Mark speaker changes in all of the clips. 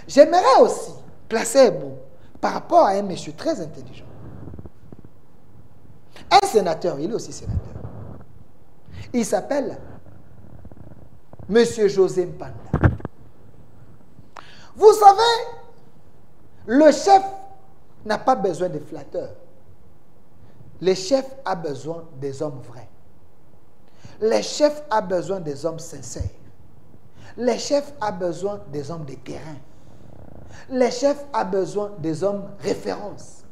Speaker 1: J'aimerais aussi placer bon par rapport à un monsieur très intelligent. Un sénateur, il est aussi sénateur. Il s'appelle Monsieur José Mpanda. Vous savez, le chef n'a pas besoin de flatteurs. Le chef a besoin des hommes vrais. Le chef a besoin des hommes sincères. Le chef a besoin des hommes de terrain. Le chef a besoin des hommes références.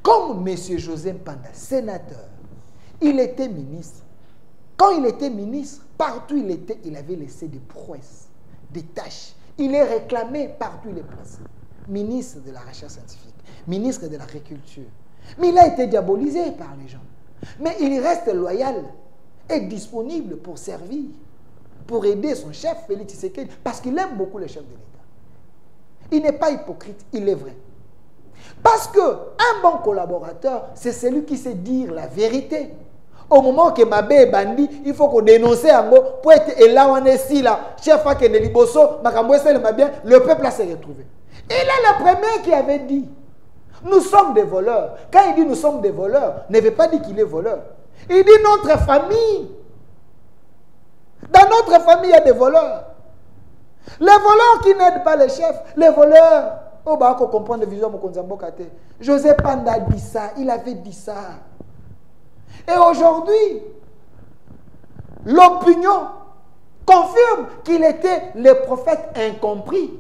Speaker 1: Comme M. José Mpanda, sénateur, il était ministre. Quand il était ministre, partout il était, il avait laissé des prouesses, des tâches. Il est réclamé partout il est placé. Ministre de la recherche scientifique, ministre de l'agriculture. Mais il a été diabolisé par les gens. Mais il reste loyal et disponible pour servir, pour aider son chef, Félix Tshisekedi, parce qu'il aime beaucoup le chef de l'État. Il n'est pas hypocrite, il est vrai. Parce qu'un bon collaborateur, c'est celui qui sait dire la vérité. Au moment que Mabé est bandit, il faut qu'on dénonce pour être là où on est si là, chef a Kendeli Bosso, le peuple a se retrouvé. Il est le premier qui avait dit, nous sommes des voleurs. Quand il dit nous sommes des voleurs, ne veut pas dire qu'il est voleur. Il dit notre famille. Dans notre famille, il y a des voleurs. Les voleurs qui n'aident pas les chefs, les voleurs. Oh, bah, on comprend la vision de José Mpanda dit ça, il avait dit ça. Et aujourd'hui, l'opinion confirme qu'il était le prophète incompris.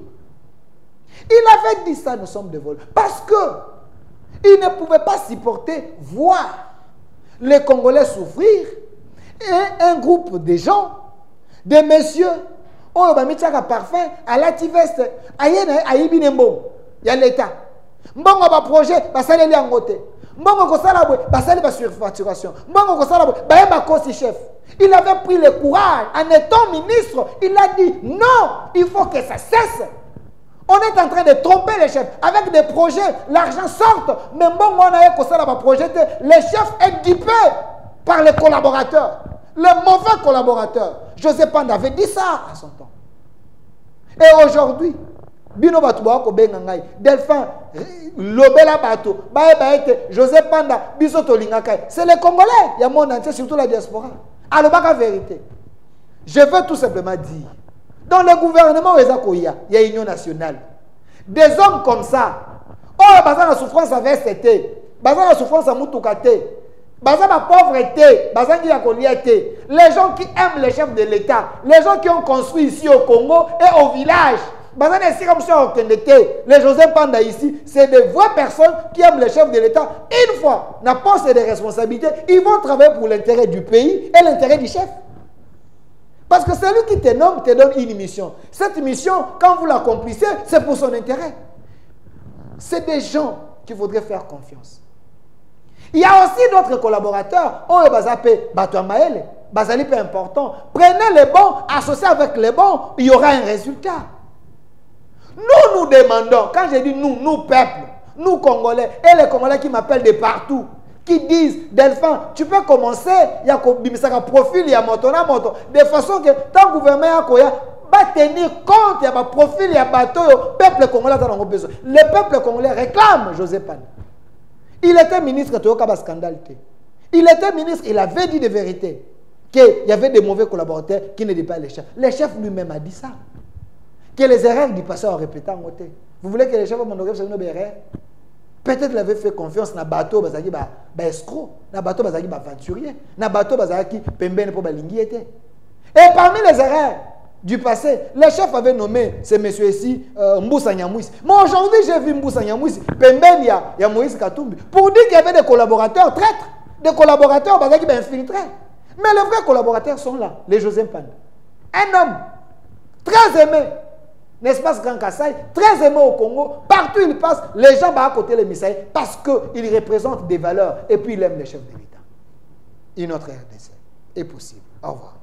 Speaker 1: Il avait dit ça, nous sommes des voleurs. Parce que il ne pouvait pas supporter voir les Congolais souffrir et un groupe de gens, des messieurs, oh, bah, mitchaka parfum, à la tiveste, aïe binembo, il y a l'État. Mbongo ba projet, bah, ça l'est en côté. Mbongo kosalabwe, bah, ça l'est pas surfacturation. Mbongo kosalabwe, bah, ba kosi chef. Il avait pris le courage, en étant ministre, il a dit non, il faut que ça cesse. On est en train de tromper les chefs. Avec des projets, l'argent sort. Mais bon, on a un projet. Les chefs est dupé par les collaborateurs. Les mauvais collaborateurs. José Mpanda avait dit ça à son temps. Et aujourd'hui, Bino Batouba ko bengangai, Delphin, Lobela Bato, Baete, José Mpanda, Bisoto Lingakai. C'est les Congolais. Il y a mon entier, surtout la diaspora. Alors, la vérité. Je veux tout simplement dire. Dans le gouvernement, il y a Union nationale. Des hommes comme ça, oh, bazar la souffrance avec ST, bazar la souffrance à Moutoukate, bazar la pauvreté, bazar qui a coliété. Les gens qui aiment les chefs de l'État, les gens qui ont construit ici au Congo et au village, bazar n'est comme ça au Kendete, les José Mpanda ici, c'est des vraies personnes qui aiment les chefs de l'État. Une fois, n'a pas des responsabilités, ils vont travailler pour l'intérêt du pays et l'intérêt du chef. Parce que celui qui te nomme te donne une mission. Cette mission, quand vous l'accomplissez, c'est pour son intérêt. C'est des gens qu'il faudrait faire confiance. Il y a aussi d'autres collaborateurs. Oh, Bazapé, Batouamaele, Bazali peu important. Prenez les bons, associez avec les bons, il y aura un résultat. Nous demandons, quand je dis nous peuple, nous Congolais, et les Congolais qui m'appellent de partout, qui disent, Delphin, tu peux commencer, il y a un profil, il y a moto, de façon que tant gouvernement va tenir compte, il y a un profil, il y a un bateau, le peuple congolais a besoin. Le peuple congolais réclame José Mpanda. Il était ministre de Toyoka scandale. Il était ministre, il avait dit de vérité qu'il y avait des mauvais collaborateurs qui ne disaient pas les chefs. Le chef lui-même a dit ça. Que les erreurs du passé ont répété en côté. Vous voulez que les chefs m'en sur nos erreurs? Peut-être qu'il avait fait confiance dans le bateau, dans le escroc, dans le bateau, dans le aventurier, dans le bateau, dans le pembene pour balingi était. Et parmi les erreurs du passé, le chef avait nommé ce monsieur ici, Mboussa Nyamouissi. Mais aujourd'hui, j'ai vu Mboussa Nyamouissi, pembene, il y a Moïse Katumbi, pour dire qu'il y avait des collaborateurs traîtres, des collaborateurs qui sont infiltrés. Mais les vrais collaborateurs sont là, les José Mpanda. Un homme très aimé. N'est-ce pas ce Grand Kassai, très aimé au Congo, partout il passe, les gens vont à côté les Misaï parce qu'il représente des valeurs et puis il aime les chefs de l'État. Une autre RDC est possible. Au revoir.